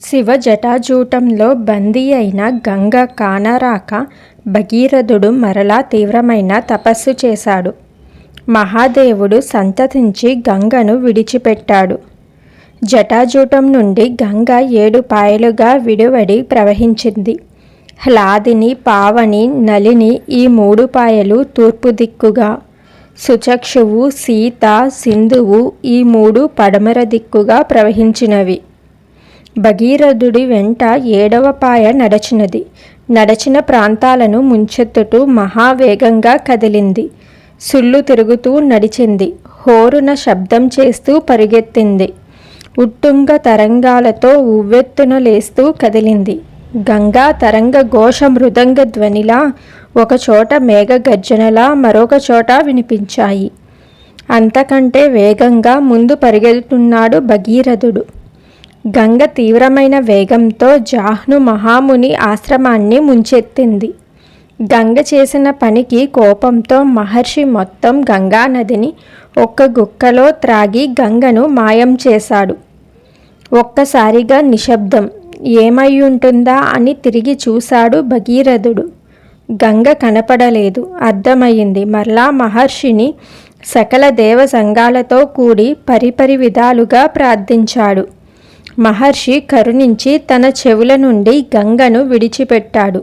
శివ జటాజూటంలో బందీ అయిన గంగ కానరాక భగీరథుడు మరలా తీవ్రమైన తపస్సు చేశాడు. మహాదేవుడు సంతతించి గంగను విడిచిపెట్టాడు. జటాజూటం నుండి గంగ 7 పాయలుగా విడివడి ప్రవహించింది. హ్లాదిని, పావని, నలిని ఈ 3 పాయలు తూర్పు దిక్కుగా, సుచక్షువు, సీత, సింధువు ఈ 3 పడమర దిక్కుగా ప్రవహించినవి. భగీరథుడి వెంట 7వ పాయ నడచినది. నడచిన ప్రాంతాలను ముంచెత్తుతూ మహావేగంగా కదిలింది. సుళ్ళు తిరుగుతూ నడిచింది. హోరున శబ్దం చేస్తూ పరిగెత్తింది. ఉట్టుంగ తరంగాలతో ఉవ్వెత్తున లేస్తూ కదిలింది. గంగా తరంగ ఘోష మృదంగ ధ్వనిలా ఒకచోట మేఘ గర్జనలా మరొక చోట వినిపించాయి. అంతకంటే వేగంగా ముందు పరిగెడుతున్నాడు భగీరథుడు. గంగ తీవ్రమైన వేగంతో జాహ్ను మహాముని ఆశ్రమాన్ని ముంచెత్తింది. గంగ చేసిన పనికి కోపంతో మహర్షి మొత్తం గంగానదిని ఒక్క గుక్కలో త్రాగి గంగను మాయం చేశాడు. ఒక్కసారిగా నిశ్శబ్దం. ఏమయ్యుంటుందా అని తిరిగి చూశాడు భగీరథుడు. గంగ కనపడలేదు. అర్థమయ్యింది. మరలా మహర్షిని సకల దేవ సంఘాలతో కూడి పరిపరి విధాలుగా ప్రార్థించాడు. మహర్షి కరుణించి తన చెవుల నుండి గంగను విడిచిపెట్టాడు.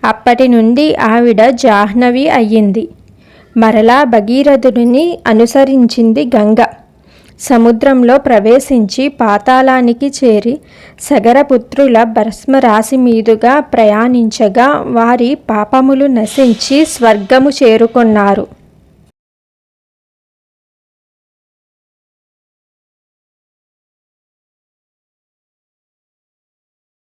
అప్పటి నుండి ఆవిడ జాహ్నవి అయ్యింది. మరలా భగీరథుడిని అనుసరించింది గంగ. సముద్రంలో ప్రవేశించి పాతాళానికి చేరి సగరపుత్రుల భస్మరాశి మీదుగా ప్రయాణించగా వారి పాపములు నశించి స్వర్గము చేరుకొన్నారు.